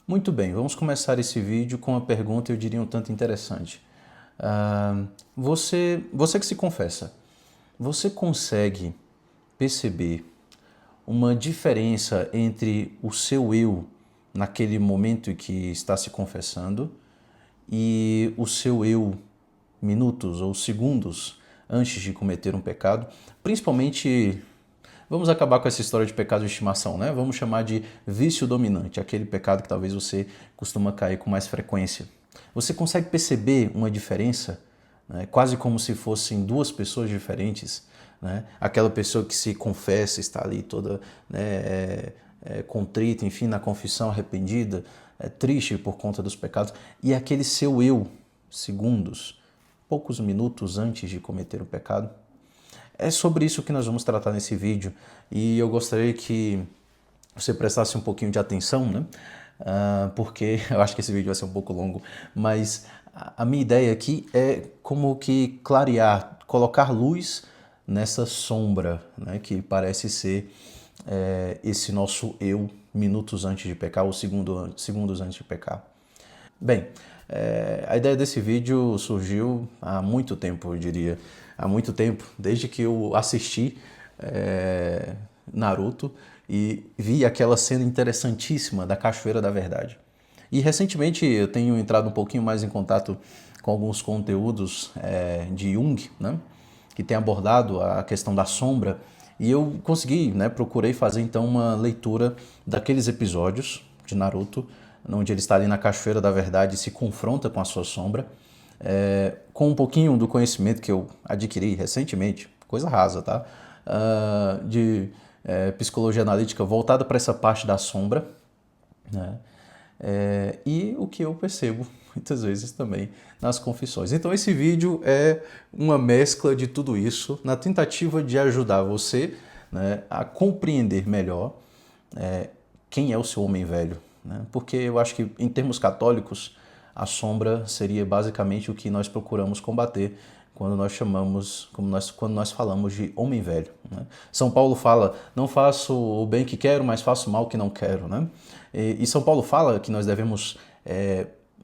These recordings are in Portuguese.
Muito bem, vamos começar esse vídeo com uma pergunta, eu diria um tanto interessante. Você que se confessa, você consegue perceber uma diferença entre o seu eu naquele momento em que está se confessando e o seu eu minutos ou segundos antes de cometer um pecado? Principalmente, vamos acabar com essa história de pecado de estimação, né? Vamos chamar de vício dominante, aquele pecado que talvez você costuma cair com mais frequência. Você consegue perceber uma diferença, né? Quase como se fossem duas pessoas diferentes, né? Aquela pessoa que se confessa, está ali toda, né, contrita, enfim, na confissão, arrependida, triste por conta dos pecados, e aquele seu eu, segundos, poucos minutos antes de cometer o pecado. É sobre isso que nós vamos tratar nesse vídeo e eu gostaria que você prestasse um pouquinho de atenção, né? Porque eu acho que esse vídeo vai ser um pouco longo, mas a minha ideia aqui é como que clarear, colocar luz nessa sombra, né? Que parece ser esse nosso eu minutos antes de pecar ou segundos antes de pecar. Bem, a ideia desse vídeo surgiu há muito tempo, eu diria. Há muito tempo, desde que eu assisti Naruto e vi aquela cena interessantíssima da Cachoeira da Verdade. E recentemente eu tenho entrado um pouquinho mais em contato com alguns conteúdos de Jung, né, que tem abordado a questão da sombra, e eu consegui, né, procurei fazer então uma leitura daqueles episódios de Naruto, onde ele está ali na Cachoeira da Verdade e se confronta com a sua sombra, com um pouquinho do conhecimento que eu adquiri recentemente, coisa rasa, tá? De psicologia analítica voltada para essa parte da sombra, né? E o que eu percebo muitas vezes também nas confissões. Então esse vídeo é uma mescla de tudo isso na tentativa de ajudar você, né, a compreender melhor quem é o seu homem velho, né? Porque eu acho que em termos católicos a sombra seria basicamente o que nós procuramos combater quando nós chamamos, quando nós falamos de homem velho, né? São Paulo fala, não faço o bem que quero, mas faço o mal que não quero, né? E São Paulo fala que nós devemos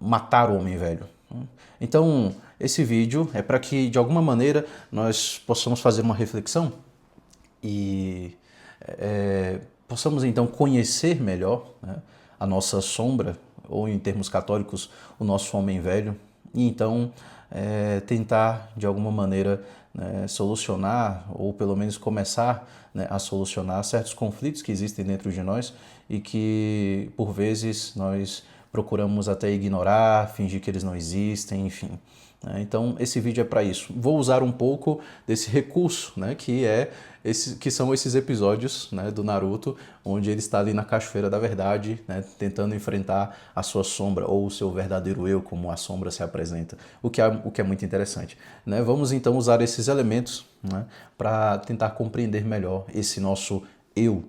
matar o homem velho, né? Então, esse vídeo é para que, de alguma maneira, nós possamos fazer uma reflexão e possamos, então, conhecer melhor, né, a nossa sombra, ou em termos católicos, o nosso homem velho, e então tentar, de alguma maneira, né, solucionar, ou pelo menos começar, né, a solucionar certos conflitos que existem dentro de nós e que, por vezes, nós procuramos até ignorar, fingir que eles não existem, enfim. Então esse vídeo é para isso. Vou usar um pouco desse recurso, né, que são esses episódios, né, do Naruto, onde ele está ali na Cachoeira da Verdade, né, tentando enfrentar a sua sombra ou o seu verdadeiro eu, como a sombra se apresenta, o que é muito interessante, né? Vamos então usar esses elementos, né, para tentar compreender melhor esse nosso eu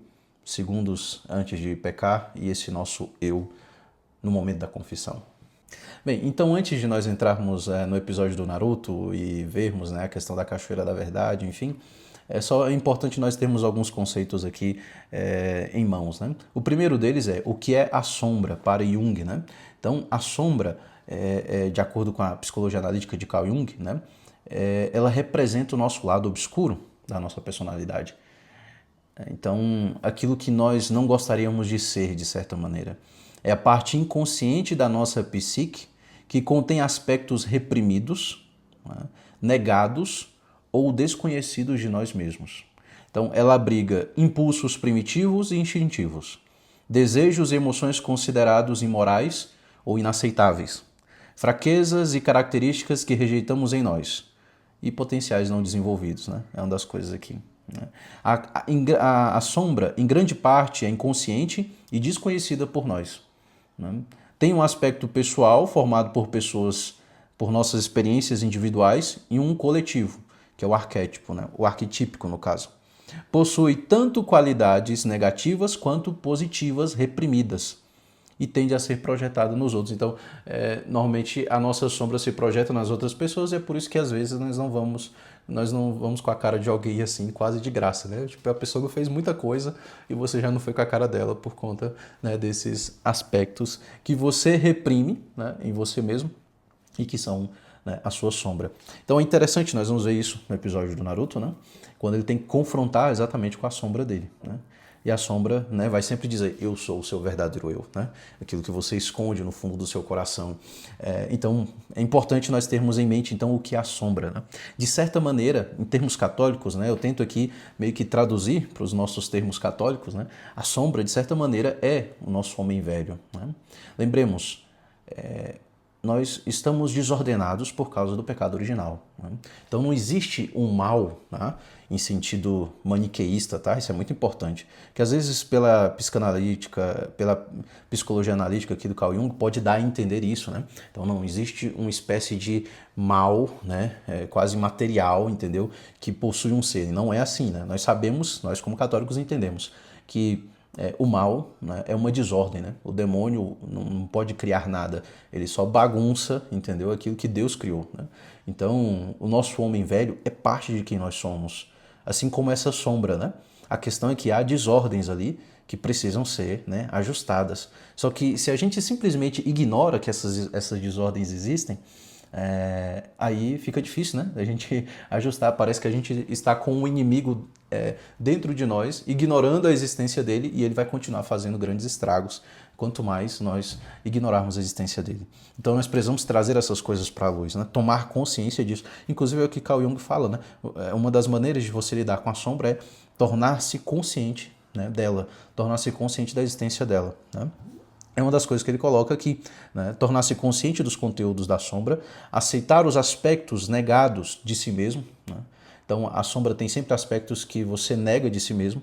segundos antes de pecar e esse nosso eu no momento da confissão. Bem, então antes de nós entrarmos no episódio do Naruto e vermos, né, a questão da Cachoeira da Verdade, enfim, é importante nós termos alguns conceitos aqui em mãos, né? O primeiro deles é o que é a sombra para Jung, né? Então, a sombra, de acordo com a psicologia analítica de Carl Jung, né, ela representa o nosso lado obscuro da nossa personalidade. Então, aquilo que nós não gostaríamos de ser, de certa maneira. É a parte inconsciente da nossa psique que contém aspectos reprimidos, né, negados ou desconhecidos de nós mesmos. Então, ela abriga impulsos primitivos e instintivos, desejos e emoções considerados imorais ou inaceitáveis, fraquezas e características que rejeitamos em nós e potenciais não desenvolvidos, né? É uma das coisas aqui, né? A sombra, em grande parte, é inconsciente e desconhecida por nós, né? Tem um aspecto pessoal formado por pessoas, por nossas experiências individuais e um coletivo, que é o arquétipo, né? O arquetípico no caso. Possui tanto qualidades negativas quanto positivas reprimidas e tende a ser projetado nos outros. Então, normalmente a nossa sombra se projeta nas outras pessoas e é por isso que às vezes nós não vamos nós não vamos com a cara de alguém assim, quase de graça, né? Tipo, a pessoa fez muita coisa e você já não foi com a cara dela por conta, né, desses aspectos que você reprime, né, em você mesmo e que são, né, a sua sombra. Então é interessante, nós vamos ver isso no episódio do Naruto, né? Quando ele tem que confrontar exatamente com a sombra dele, né? E a sombra, né, vai sempre dizer, eu sou o seu verdadeiro eu, né? Aquilo que você esconde no fundo do seu coração. Então, é importante nós termos em mente, então, o que é a sombra, né? De certa maneira, em termos católicos, né, eu tento aqui meio que traduzir para os nossos termos católicos, né? A sombra, de certa maneira, é o nosso homem velho, né? Lembremos, nós estamos desordenados por causa do pecado original, né? Então não existe um mal, né, em sentido maniqueísta, tá? Isso é muito importante. Que às vezes pela psicanalítica, pela psicologia analítica aqui do Carl Jung, pode dar a entender isso, né? Então não existe uma espécie de mal, né, quase material, entendeu? Que possui um ser. E não é assim, né? Nós sabemos, nós como católicos entendemos que o mal, né, é uma desordem, né? O demônio não pode criar nada, ele só bagunça, entendeu? Aquilo que Deus criou, né? Então, o nosso homem velho é parte de quem nós somos, assim como essa sombra, né? A questão é que há desordens ali que precisam ser, né, ajustadas. Só que se a gente simplesmente ignora que essas desordens existem, aí fica difícil, né? A gente ajustar. Parece que a gente está com um inimigo dentro de nós, ignorando a existência dele, e ele vai continuar fazendo grandes estragos, quanto mais nós ignorarmos a existência dele. Então nós precisamos trazer essas coisas para a luz, né? Tomar consciência disso. Inclusive é o que Carl Jung fala, né? Uma das maneiras de você lidar com a sombra é tornar-se consciente, né, dela, tornar-se consciente da existência dela, né? É uma das coisas que ele coloca aqui, né? Tornar-se consciente dos conteúdos da sombra, aceitar os aspectos negados de si mesmo, né? Então a sombra tem sempre aspectos que você nega de si mesmo,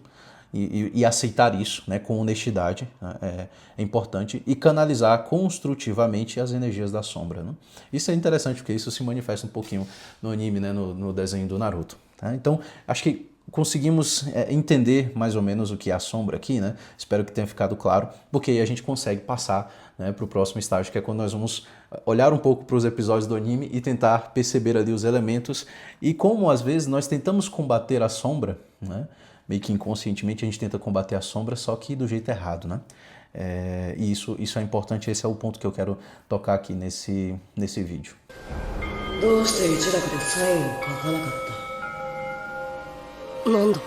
e aceitar isso, né, com honestidade, né, é importante, e canalizar construtivamente as energias da sombra, né? Isso é interessante porque isso se manifesta um pouquinho no anime, né, no desenho do Naruto, tá? Então acho que conseguimos entender mais ou menos o que é a sombra aqui, né? Espero que tenha ficado claro, porque aí a gente consegue passar, né, para o próximo estágio, que é quando nós vamos olhar um pouco para os episódios do anime e tentar perceber ali os elementos e como às vezes nós tentamos combater a sombra, né? Meio que inconscientemente a gente tenta combater a sombra, só que do jeito errado, né? E isso é importante, esse é o ponto que eu quero tocar aqui nesse vídeo. どうして一諾でサインを書かなかった？なんだ？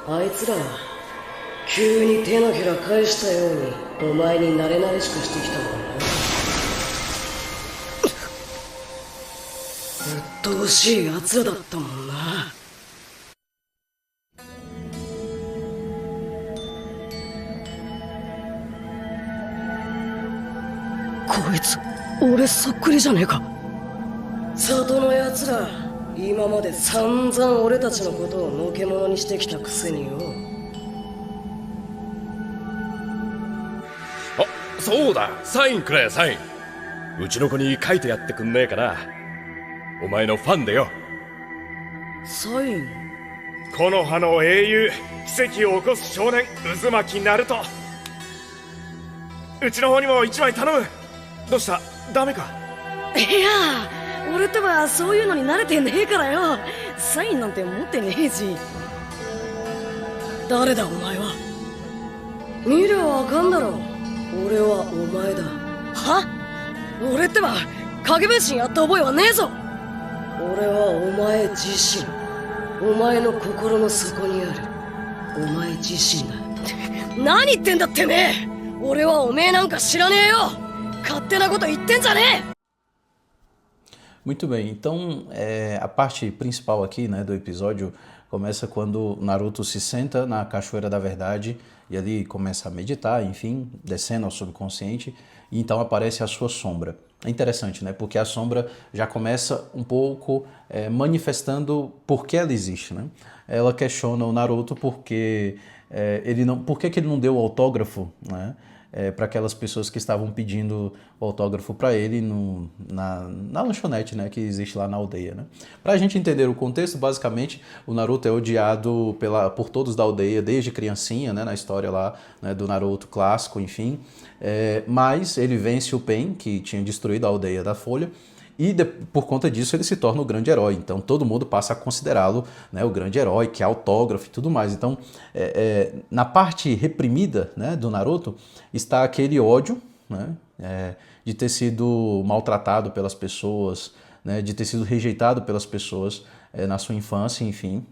あいつらは急に手のひら返したようにお前に慣れ慣れしくしてきたんだな。鬱陶しい奴らだったもんな。こいつ俺そっくりじゃねえか。里の奴ら今まで散々俺たちのことをのけ者にしてきたくせによ。あ、そうだ、サインくれサイン。うちの子に書いてやってくんねえかな。お前のファンでよ。サイン？木の葉の英雄、奇跡を起こす少年渦巻ナルト。うちの方にも一枚頼む。どうした？ダメか？いや俺ってばそういうのに慣れてねえからよ。サインなんて持ってねえし。誰だお前は？見りゃわかんだろ。俺はお前だ。は？俺ってば影分身やった覚えはねえぞ。俺はお前自身、お前の心の底にあるお前自身だ。何言ってんだってめえ。俺はおめえなんか知らねえよ。勝手なこと言ってんじゃねえ。Muito bem, então a parte principal aqui, né, do episódio começa quando Naruto se senta na Cachoeira da Verdade e ali começa a meditar, enfim, descendo ao subconsciente, e então aparece a sua sombra. É interessante, né, porque a sombra já começa um pouco manifestando por que ela existe, né? Ela questiona o Naruto porque por que ele não deu o autógrafo, né? Para aquelas pessoas que estavam pedindo o autógrafo para ele na lanchonete, né, que existe lá na aldeia, né? Para a gente entender o contexto, basicamente, o Naruto é odiado por todos da aldeia desde criancinha, né, na história lá, né, do Naruto clássico, enfim. Mas ele vence o Pain, que tinha destruído a aldeia da Folha, E por conta disso ele se torna o grande herói. Então todo mundo passa a considerá-lo, né, o grande herói, que é autógrafo e tudo mais. Então na parte reprimida, né, do Naruto está aquele ódio, né, de ter sido maltratado pelas pessoas, né, de ter sido rejeitado pelas pessoas na sua infância, enfim.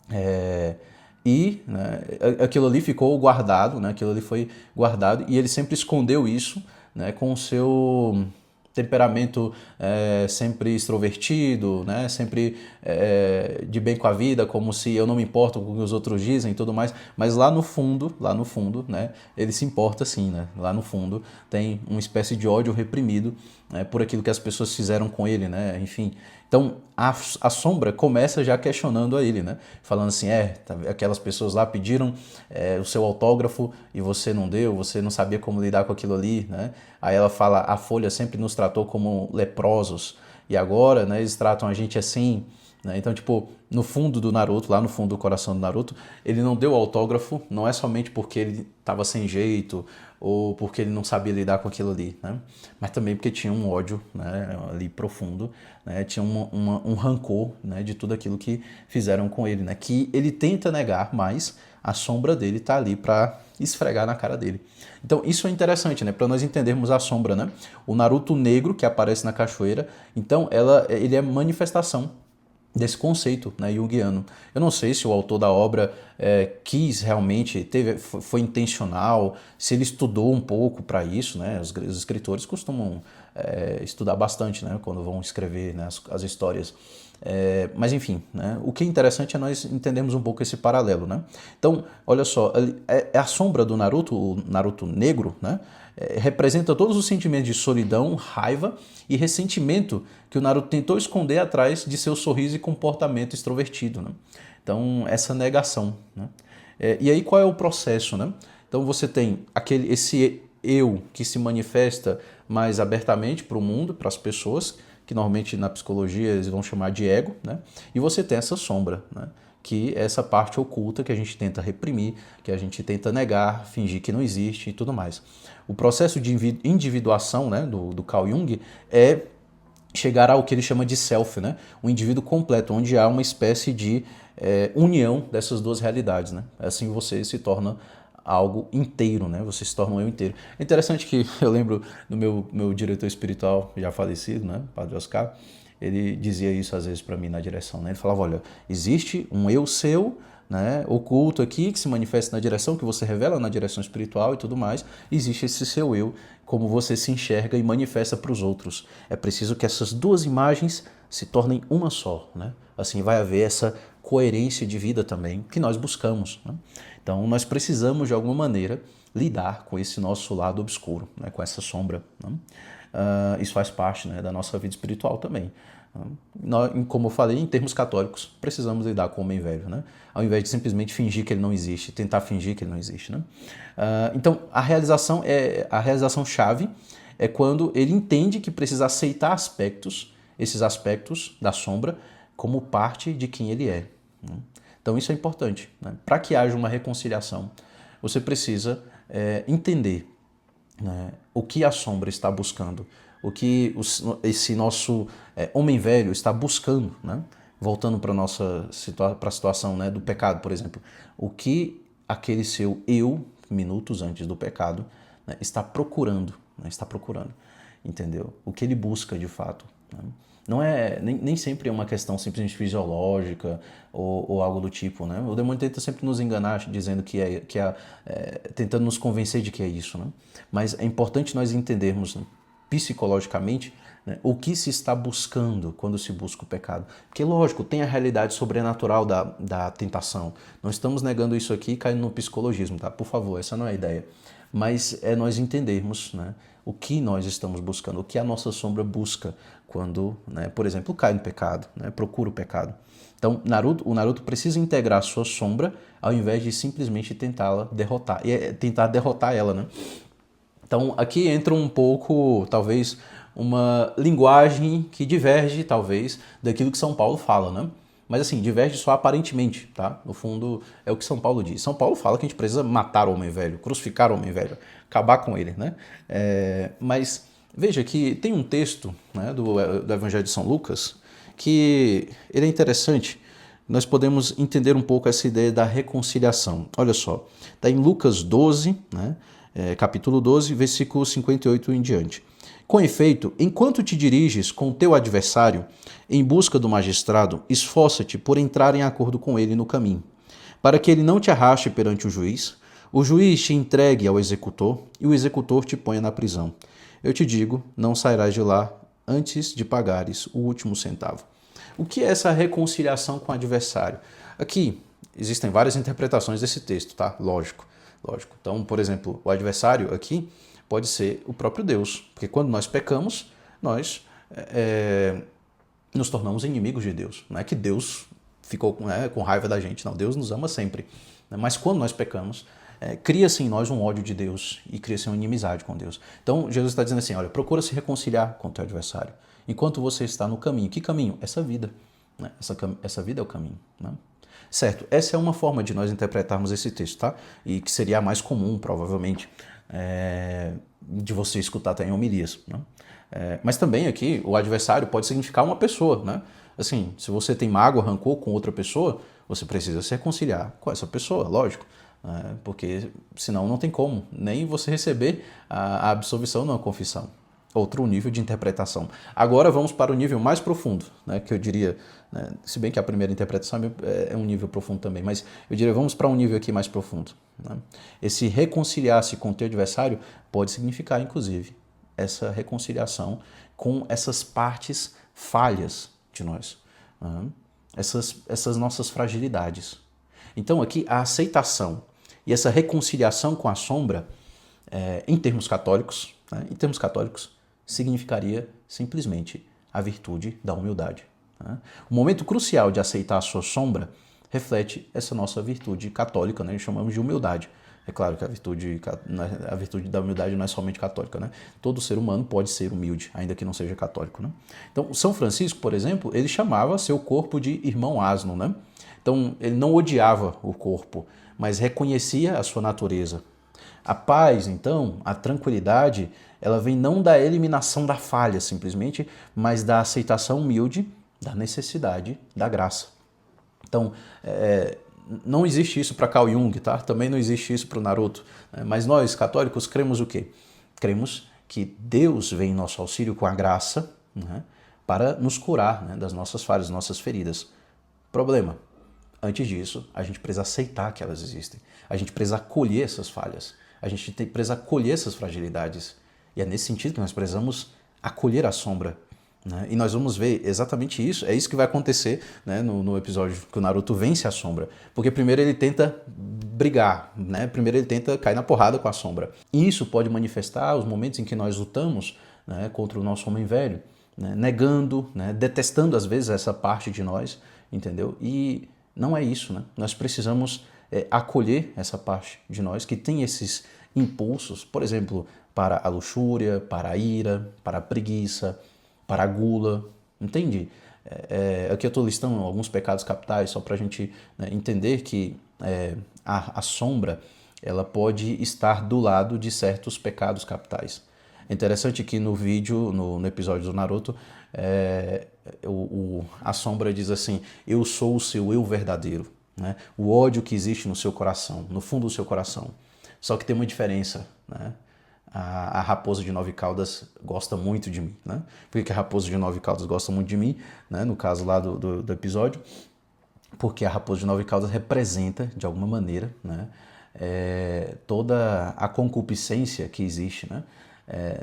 Né, aquilo ali ficou guardado, né, aquilo ali foi guardado e ele sempre escondeu isso, né, com o seu temperamento sempre extrovertido, né? Sempre de bem com a vida, como se eu não me importo com o que os outros dizem e tudo mais, mas lá no fundo, né? Ele se importa sim, né? Lá no fundo tem uma espécie de ódio reprimido, né? Por aquilo que as pessoas fizeram com ele, né? Enfim, então a sombra começa já questionando a ele, né? Falando assim, aquelas pessoas lá pediram o seu autógrafo e você não deu, você não sabia como lidar com aquilo ali, né? Aí ela fala, a Folha sempre nos tratou como leprosos e agora, né, eles tratam a gente assim, né? Então, tipo, no fundo do Naruto, lá no fundo do coração do Naruto, ele não deu autógrafo, não é somente porque ele estava sem jeito ou porque ele não sabia lidar com aquilo ali, né? Mas também porque tinha um ódio, né, ali profundo, né? Tinha um rancor, né, de tudo aquilo que fizeram com ele, né? Que ele tenta negar, mas a sombra dele está ali para esfregar na cara dele. Então isso é interessante, né, para nós entendermos a sombra, né? O Naruto negro que aparece na cachoeira, então ele é manifestação desse conceito, né, junguiano. Eu não sei se o autor da obra quis realmente, foi intencional, se ele estudou um pouco para isso, né? Os escritores costumam estudar bastante, né, quando vão escrever, né, as histórias. Mas enfim, né, o que é interessante é nós entendermos um pouco esse paralelo, né? Então, olha só, a sombra do Naruto, o Naruto negro, né, representa todos os sentimentos de solidão, raiva e ressentimento que o Naruto tentou esconder atrás de seu sorriso e comportamento extrovertido, né? Então, essa negação, né? E aí qual é o processo, né? Então você tem esse eu que se manifesta mais abertamente para o mundo, para as pessoas, que normalmente na psicologia eles vão chamar de ego, né? E você tem essa sombra, né? Que é essa parte oculta que a gente tenta reprimir, que a gente tenta negar, fingir que não existe e tudo mais. O processo de individuação, né, do Carl Jung é chegar ao que ele chama de self, né? Um indivíduo completo, onde há uma espécie de união dessas duas realidades, né? Assim você se torna algo inteiro, né? Você se torna um eu inteiro. É interessante que eu lembro do meu diretor espiritual já falecido, né, Padre Oscar, ele dizia isso às vezes para mim na direção, né? Ele falava, olha, existe um eu seu, né, oculto aqui, que se manifesta na direção, que você revela na direção espiritual e tudo mais. Existe esse seu eu, como você se enxerga e manifesta para os outros. É preciso que essas duas imagens se tornem uma só, né? Assim vai haver essa coerência de vida também que nós buscamos, né? Então nós precisamos de alguma maneira lidar com esse nosso lado obscuro, né, com essa sombra, né? Isso faz parte, né, da nossa vida espiritual também. Nós, como eu falei, em termos católicos, precisamos lidar com o homem velho, né? Ao invés de simplesmente fingir que ele não existe, tentar fingir que ele não existe, né? Então, a realização chave é quando ele entende que precisa aceitar esses aspectos da sombra, como parte de quem ele é, né? Então, isso é importante, né? Para que haja uma reconciliação, você precisa entender, né, o que a sombra está buscando, o que esse nosso homem velho está buscando, né? Voltando para a situação, né, do pecado, por exemplo. O que aquele seu eu, minutos antes do pecado, né, está procurando, né? Está procurando, entendeu? O que ele busca de fato, né? Não nem sempre é uma questão simplesmente fisiológica ou algo do tipo, né? O demônio tenta sempre nos enganar, dizendo tentando nos convencer de que é isso, né? Mas é importante nós entendermos, né, psicologicamente, né, o que se está buscando quando se busca o pecado. Porque, lógico, tem a realidade sobrenatural da tentação. Não estamos negando isso aqui e caindo no psicologismo, tá? Por favor, essa não é a ideia. Mas é nós entendermos, né, o que nós estamos buscando, o que a nossa sombra busca quando, né, por exemplo, cai no pecado, né, procura o pecado. Então, o Naruto precisa integrar a sua sombra ao invés de simplesmente tentá-la derrotar, tentar derrotar ela, né? Então, aqui entra um pouco, talvez, uma linguagem que diverge, talvez, daquilo que São Paulo fala, né? Mas assim, diverge só aparentemente, tá? No fundo, é o que São Paulo diz. São Paulo fala que a gente precisa matar o homem velho, crucificar o homem velho, acabar com ele, né? Mas Veja que tem um texto, né, do Evangelho de São Lucas que ele é interessante. Nós podemos entender um pouco essa ideia da reconciliação. Olha só, está em Lucas 12, né, capítulo 12, versículo 58 em diante. Com efeito, enquanto te diriges com o teu adversário em busca do magistrado, esforça-te por entrar em acordo com ele no caminho, para que ele não te arraste perante o juiz te entregue ao executor e o executor te ponha na prisão. Eu te digo, não sairás de lá antes de pagares o último centavo. O que é essa reconciliação com o adversário? Aqui existem várias interpretações desse texto, tá? Lógico. Então, por exemplo, o adversário aqui pode ser o próprio Deus, porque quando nós pecamos, nós nos tornamos inimigos de Deus. Não é que Deus ficou com raiva da gente, não. Deus nos ama sempre. Mas quando nós pecamos, cria-se em nós um ódio de Deus e cria-se uma inimizade com Deus. Então, Jesus está dizendo assim, olha, procura se reconciliar com o teu adversário, enquanto você está no caminho. Que caminho? Essa vida. Né? Essa vida é o caminho. Né? Certo, essa é uma forma de nós interpretarmos esse texto, tá? E que seria a mais comum, provavelmente, de você escutar até em homilias. Né? Mas também aqui, o adversário pode significar uma pessoa, né? Assim, se você tem mágoa, rancor com outra pessoa, você precisa se reconciliar com essa pessoa, lógico. Porque senão não tem como nem você receber a absolvição numa confissão. Outro nível de interpretação. Agora vamos para o nível mais profundo, né, que eu diria, né, se bem que a primeira interpretação é um nível profundo também, mas eu diria vamos para um nível aqui mais profundo. Né? Esse reconciliar-se com o teu adversário pode significar, inclusive, essa reconciliação com essas partes falhas de nós, né? essas nossas fragilidades. Então aqui a aceitação e essa reconciliação com a sombra, em termos católicos, significaria simplesmente a virtude da humildade. Né? O momento crucial de aceitar a sua sombra reflete essa nossa virtude católica, né? Chamamos de humildade. É claro que a virtude da humildade não é somente católica, né? Todo ser humano pode ser humilde, ainda que não seja católico. Né? Então, São Francisco, por exemplo, ele chamava seu corpo de irmão asno, né? Então, ele não odiava o corpo, mas reconhecia a sua natureza. A paz, então, a tranquilidade, ela vem não da eliminação da falha, simplesmente, mas da aceitação humilde da necessidade da graça. Então, não existe isso para Carl Jung, tá? Também não existe isso para o Naruto. Né? Mas nós, católicos, cremos o quê? Cremos que Deus vem em nosso auxílio com a graça, né, para nos curar, né, das nossas falhas, das nossas feridas. Problema. Antes disso, a gente precisa aceitar que elas existem. A gente precisa acolher essas falhas. A gente precisa acolher essas fragilidades. E é nesse sentido que nós precisamos acolher a sombra. Né? E nós vamos ver exatamente isso. É isso que vai acontecer, né, no episódio que o Naruto vence a sombra. Porque primeiro ele tenta brigar, né? Primeiro ele tenta cair na porrada com a sombra. E isso pode manifestar os momentos em que nós lutamos, né, contra o nosso homem velho, né, negando, né, detestando às vezes essa parte de nós, entendeu? E não é isso, né? Nós precisamos acolher essa parte de nós que tem esses impulsos, por exemplo, para a luxúria, para a ira, para a preguiça, para a gula, entende? Aqui eu estou listando alguns pecados capitais só para a gente, né, entender que a sombra ela pode estar do lado de certos pecados capitais. É interessante que no vídeo, no episódio do Naruto, a sombra diz assim, eu sou o seu eu verdadeiro, né? O ódio que existe no seu coração, no fundo do seu coração. Só que tem uma diferença, né? A raposa de 9 caudas gosta muito de mim, né? Por que a raposa de 9 caudas gosta muito de mim, né? No caso lá do episódio, porque a raposa de 9 caudas representa, de alguma maneira, né, toda a concupiscência que existe, né,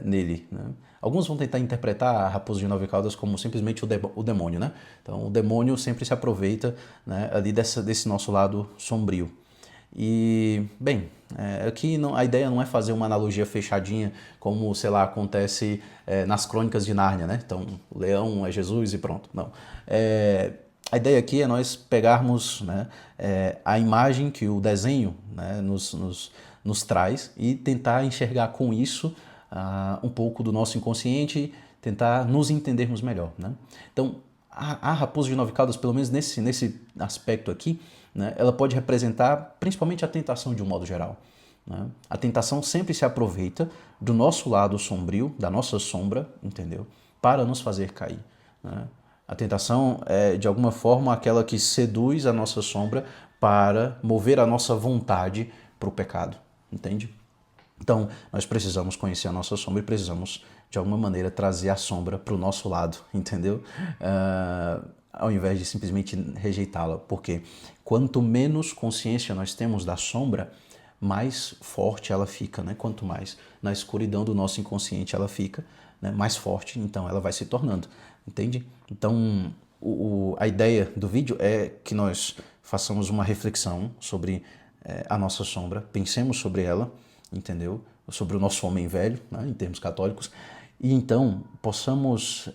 nele. Né? Alguns vão tentar interpretar a raposa de 9 caudas como simplesmente o demônio, né? Então o demônio sempre se aproveita, né, ali desse nosso lado sombrio. E, bem, aqui a ideia não é fazer uma analogia fechadinha como, sei lá, acontece nas crônicas de Nárnia, né? Então o leão é Jesus e pronto. Não. A ideia aqui é nós pegarmos, né, a imagem que o desenho, né, nos traz e tentar enxergar com isso um pouco do nosso inconsciente, tentar nos entendermos melhor. Né? Então, a raposa de 9 caudas, pelo menos nesse aspecto aqui, né, ela pode representar principalmente a tentação de um modo geral. né? A tentação sempre se aproveita do nosso lado sombrio, da nossa sombra, entendeu? Para nos fazer cair, né? A tentação é, de alguma forma, aquela que seduz a nossa sombra para mover a nossa vontade para o pecado, entende? Então, nós precisamos conhecer a nossa sombra e precisamos, de alguma maneira, trazer a sombra para o nosso lado, entendeu? Ao invés de simplesmente rejeitá-la. Porque quanto menos consciência nós temos da sombra, mais forte ela fica, né? Quanto mais na escuridão do nosso inconsciente ela fica, né? Mais forte, então, ela vai se tornando, entende? Então, a ideia do vídeo é que nós façamos uma reflexão sobre a nossa sombra, pensemos sobre ela, entendeu? Sobre o nosso homem velho, né? Em termos católicos, e então possamos,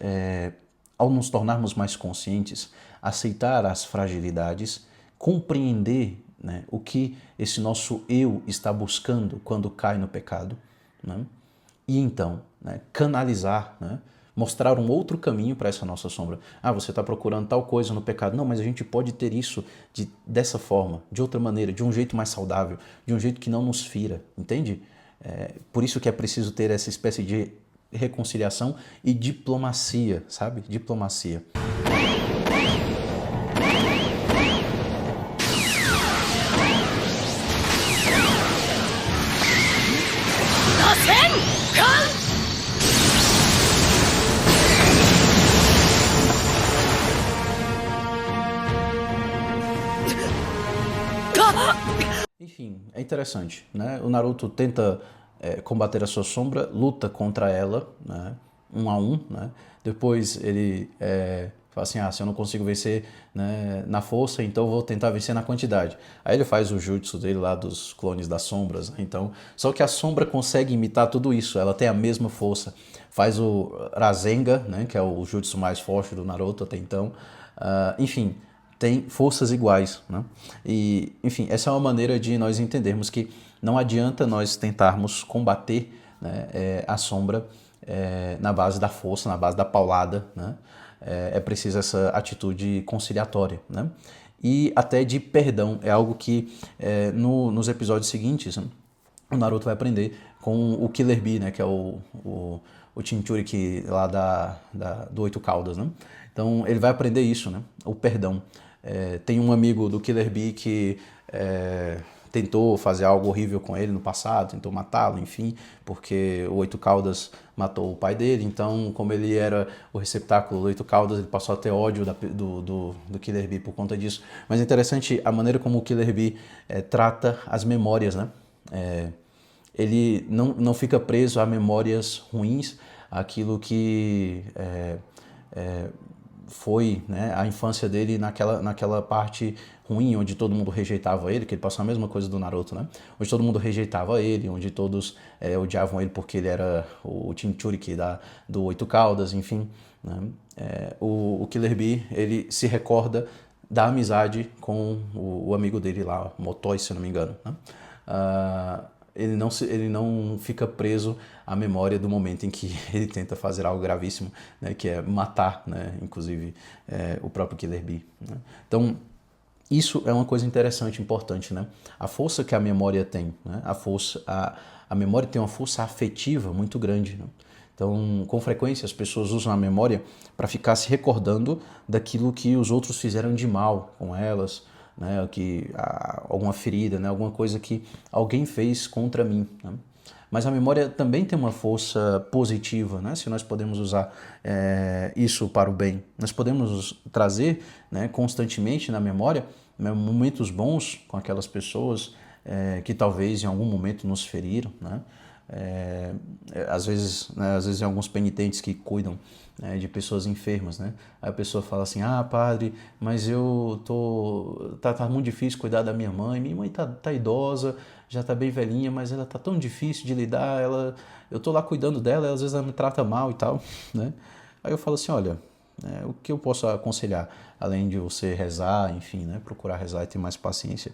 ao nos tornarmos mais conscientes, aceitar as fragilidades, compreender, né, o que esse nosso eu está buscando quando cai no pecado, né? E então, né, canalizar, né, mostrar um outro caminho para essa nossa sombra. Ah, você está procurando tal coisa no pecado. Não, mas a gente pode ter isso dessa forma, de outra maneira, de um jeito mais saudável, de um jeito que não nos fira, entende? Por isso que é preciso ter essa espécie de reconciliação e diplomacia, sabe? Diplomacia. Enfim, é interessante, né? O Naruto tenta combater a sua sombra, luta contra ela, né? 1 a 1, né? Depois ele fala assim, se eu não consigo vencer, né, na força, então eu vou tentar vencer na quantidade. Aí ele faz o jutsu dele lá dos clones das sombras, né? Então, só que a sombra consegue imitar tudo isso, ela tem a mesma força. Faz o Rasengan, né, que é o jutsu mais forte do Naruto até então. Enfim, tem forças iguais, né? E, enfim, essa é uma maneira de nós entendermos que não adianta nós tentarmos combater, né, a sombra na base da força, na base da paulada, né? É preciso essa atitude conciliatória, né? E até de perdão, é algo que nos episódios seguintes, né, o Naruto vai aprender com o Killer Bee, né, que é o Jinchuriki lá do Oito Caudas, né? Então ele vai aprender isso, né? O perdão. Tem um amigo do Killer Bee que tentou fazer algo horrível com ele no passado, tentou matá-lo, enfim, porque o Oito Caudas matou o pai dele, então como ele era o receptáculo do Oito Caudas, ele passou a ter ódio do Killer Bee por conta disso. Mas é interessante a maneira como o Killer Bee trata as memórias, né? Ele não fica preso a memórias ruins, aquilo que foi, né, a infância dele naquela parte ruim, onde todo mundo rejeitava ele, que ele passou a mesma coisa do Naruto, né? Onde todo mundo rejeitava ele, onde todos odiavam ele porque ele era o Jinchuriki do Oito Caudas, enfim, né? O Killer Bee, ele se recorda da amizade com o amigo dele lá, Motoi, se eu não me engano, né? Ele não fica preso à memória do momento em que ele tenta fazer algo gravíssimo, né, que é matar, né, inclusive o próprio Killer Bee, né? Então, isso é uma coisa interessante, importante, né? A força que a memória tem, né? A memória tem uma força afetiva muito grande, né? Então, com frequência, as pessoas usam a memória para ficar se recordando daquilo que os outros fizeram de mal com elas, né, alguma ferida, né, alguma coisa que alguém fez contra mim, né? Mas a memória também tem uma força positiva, né, se nós podemos usar isso para o bem. Nós podemos trazer, né, constantemente na memória, né, momentos bons com aquelas pessoas que talvez em algum momento nos feriram, né? Às vezes em alguns penitentes que cuidam, né, de pessoas enfermas, né? Aí a pessoa fala assim, padre, mas tá muito difícil cuidar da minha mãe tá idosa, já tá bem velhinha, mas ela tá tão difícil de lidar, eu tô lá cuidando dela, às vezes ela me trata mal e tal, né? Aí eu falo assim, olha, o que eu posso aconselhar, além de você rezar, enfim, né, procurar rezar e ter mais paciência.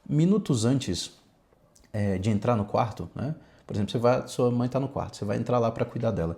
Minutos antes de entrar no quarto, né? Por exemplo, sua mãe está no quarto, você vai entrar lá para cuidar dela.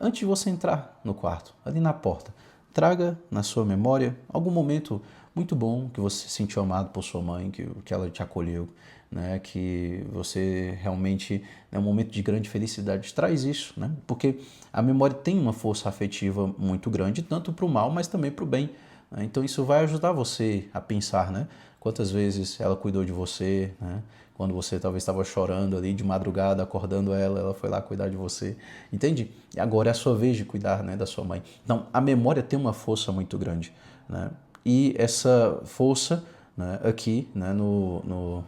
Antes de você entrar no quarto, ali na porta, traga na sua memória algum momento muito bom, que você se sentiu amado por sua mãe, que ela te acolheu, né? Que você realmente, é um momento de grande felicidade. Traz isso, né? Porque a memória tem uma força afetiva muito grande, tanto para o mal, mas também para o bem. Né? Então isso vai ajudar você a pensar, né? Quantas vezes ela cuidou de você, né? Quando você talvez estava chorando ali de madrugada, acordando ela, ela foi lá cuidar de você, entende? E agora é a sua vez de cuidar, né, da sua mãe. Então, a memória tem uma força muito grande, né? E essa força, né, aqui, né, no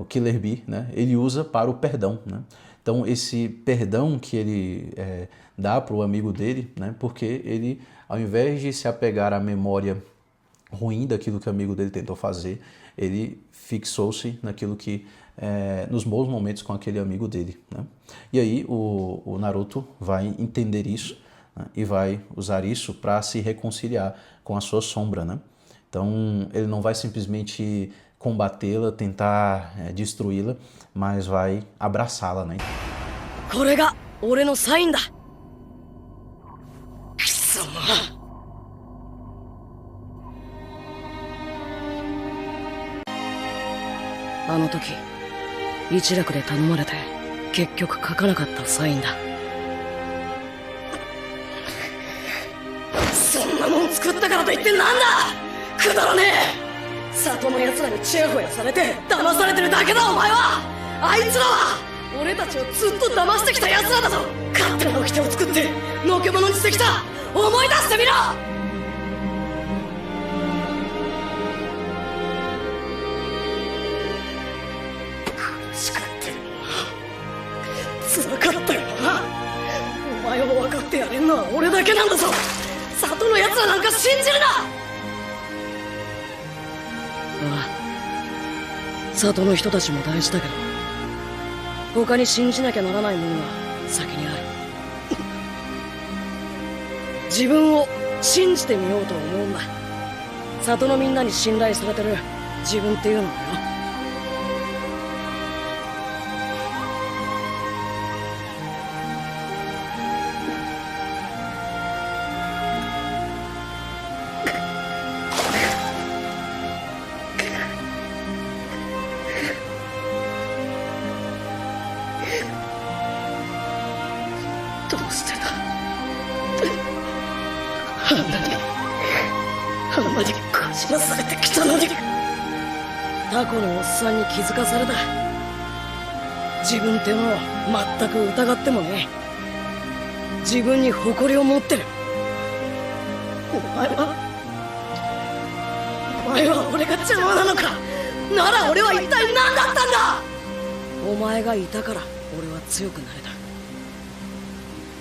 Killer Bee, né, ele usa para o perdão, né? Então, esse perdão que ele dá para o amigo dele, né, porque ele, ao invés de se apegar à memória ruim daquilo que o amigo dele tentou fazer, ele fixou-se naquilo que, nos bons momentos com aquele amigo dele, né? E aí o Naruto vai entender isso, né? E vai usar isso para se reconciliar com a sua sombra, né? Então ele não vai simplesmente combatê-la, tentar destruí-la, mas vai abraçá-la, né? これが俺のサインだ。貴様。あの時一楽で頼まれて結局書かなかったサインだ。そんなもん作ったからといってなんだ、くだらねえ。里の奴らにチヤホヤされて騙されてるだけだ。お前は、あいつらは俺たちをずっと騙してきた奴らだぞ。勝手な掟を作ってのけ者にしてきた。思い出してみろ。苦しかったよな、辛かったよな。お前を分かってやれんのは俺だけなんだぞ。里の奴らなんか信じるな。ああ、里の人たちも大事だけど、他に信じなきゃならないものが先にある。自分を信じてみようと思うんだ。里のみんなに信頼されてる自分っていうのはよ。どうしてだ。あんなにこじらされてきたのに。タコのおっさんに気づかされた。自分ってものを全く疑ってもねえ。自分に誇りを持ってる。お前は俺が邪魔なのか。なら俺は一体何だったんだ。お前がいたから俺は強くなれた。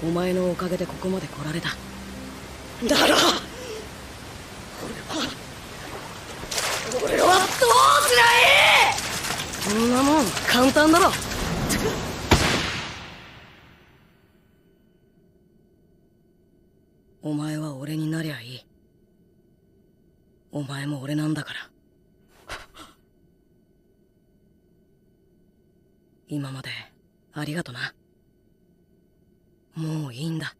お前のおかげでここまで来られた。だろ。俺はどうすりゃいい。そんなもん簡単だろ。お前は俺になりゃいい。お前も俺なんだから。今までありがとな。もういいんだ。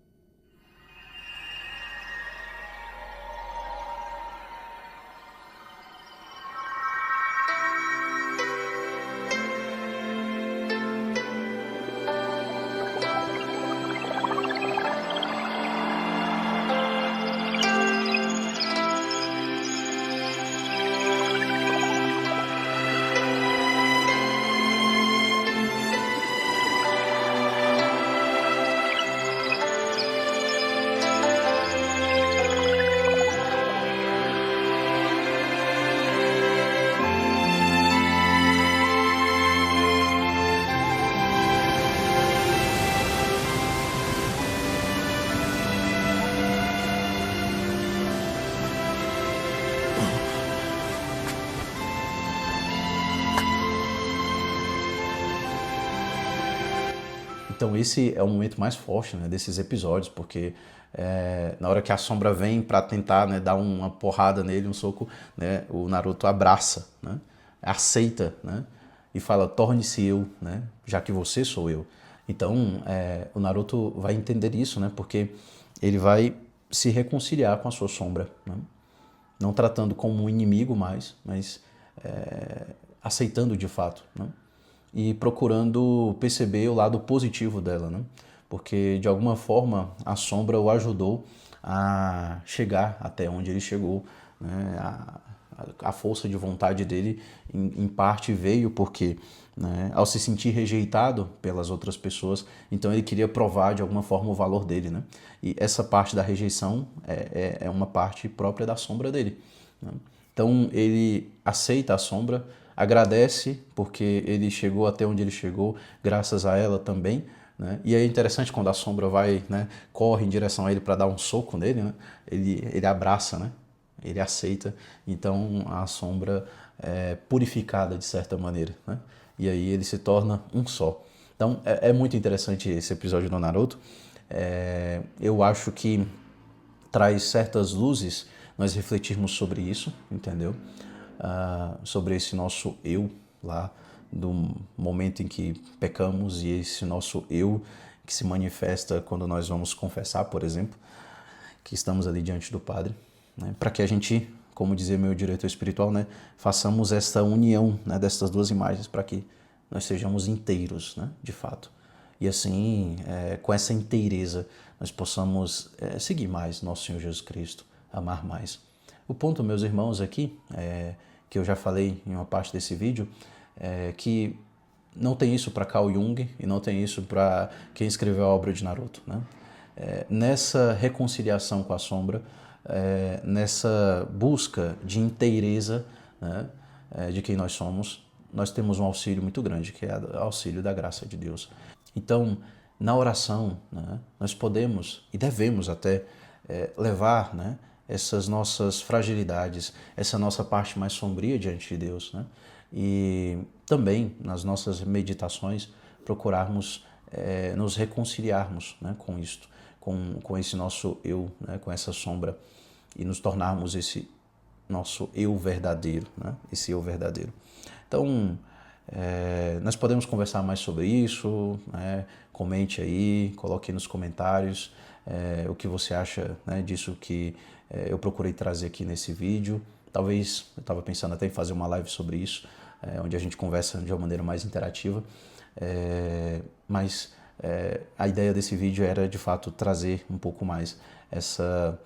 Então esse é o momento mais forte, né, desses episódios, porque na hora que a sombra vem para tentar, né, dar uma porrada nele, um soco, né, o Naruto abraça, né, aceita, né, e fala, torne-se eu, né, já que você sou eu. Então o Naruto vai entender isso, né, porque ele vai se reconciliar com a sua sombra, né? não tratando como um inimigo mais, mas aceitando de fato, né? E procurando perceber o lado positivo dela, né? Porque de alguma forma a sombra o ajudou a chegar até onde ele chegou, né? A força de vontade dele em parte veio porque, né, ao se sentir rejeitado pelas outras pessoas, então ele queria provar de alguma forma o valor dele, né? E essa parte da rejeição é uma parte própria da sombra dele, né? Então ele aceita a sombra, agradece porque ele chegou até onde ele chegou, graças a ela também, né? E é interessante quando a sombra vai, né, corre em direção a ele para dar um soco nele, né? Ele abraça, né? Ele aceita, então a sombra é purificada de certa maneira, né? E aí ele se torna um só. Então é muito interessante esse episódio do Naruto. Eu acho que traz certas luzes nós refletirmos sobre isso, entendeu? Sobre esse nosso eu lá, do momento em que pecamos, e esse nosso eu que se manifesta quando nós vamos confessar, por exemplo, que estamos ali diante do Padre, né? Para que a gente, como dizia meu diretor espiritual, né, façamos esta união, né, dessas duas imagens, para que nós sejamos inteiros, né, de fato. E assim, com essa inteireza, nós possamos seguir mais nosso Senhor Jesus Cristo, amar mais. O ponto, meus irmãos, aqui, que eu já falei em uma parte desse vídeo, é que não tem isso para Carl Jung e não tem isso para quem escreveu a obra de Naruto, né? Nessa reconciliação com a sombra, nessa busca de inteireza, né, de quem nós somos, nós temos um auxílio muito grande, que é o auxílio da graça de Deus. Então, na oração, né, nós podemos e devemos até levar, né, essas nossas fragilidades, essa nossa parte mais sombria diante de Deus, né? E também nas nossas meditações procurarmos nos reconciliarmos, né, com isto, com esse nosso eu, né, com essa sombra, e nos tornarmos esse nosso eu verdadeiro, né, esse eu verdadeiro. Então, nós podemos conversar mais sobre isso, né? Comente aí, coloque nos comentários o que você acha, né, disso que eu procurei trazer aqui nesse vídeo. Talvez, eu estava pensando até em fazer uma live sobre isso, onde a gente conversa de uma maneira mais interativa, mas a ideia desse vídeo era de fato trazer um pouco mais essa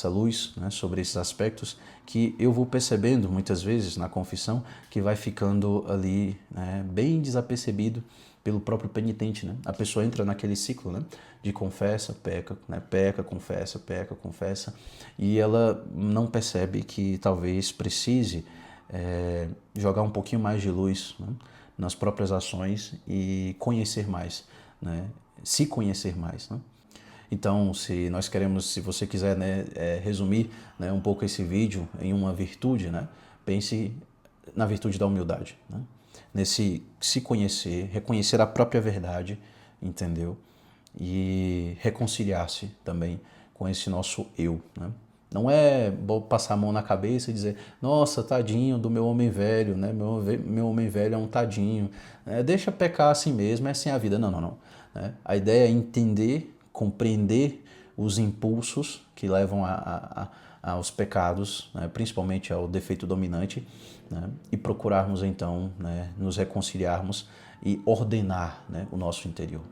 luz, né, sobre esses aspectos que eu vou percebendo muitas vezes na confissão, que vai ficando ali, né, bem desapercebido pelo próprio penitente, né? A pessoa entra naquele ciclo, né, de confessa, peca, né, peca, confessa, e ela não percebe que talvez precise jogar um pouquinho mais de luz, né, nas próprias ações e conhecer mais, né, se conhecer mais, né? Então, se você quiser, né, resumir, né, um pouco esse vídeo em uma virtude, né, pense na virtude da humildade, né? Nesse se conhecer, reconhecer a própria verdade, entendeu? E reconciliar-se também com esse nosso eu, né? Não é passar a mão na cabeça e dizer, nossa, tadinho do meu homem velho, né? Meu homem velho é um tadinho, deixa pecar assim mesmo, é assim a vida. Não. Né? A ideia é entender, compreender os impulsos que levam aos pecados, né, principalmente ao defeito dominante, né, e procurarmos então, né, nos reconciliarmos e ordenar, né, o nosso interior.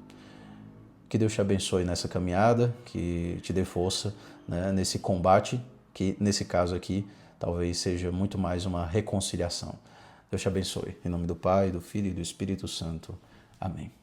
Que Deus te abençoe nessa caminhada, que te dê força, né, nesse combate, que nesse caso aqui talvez seja muito mais uma reconciliação. Deus te abençoe. Em nome do Pai, do Filho e do Espírito Santo. Amém.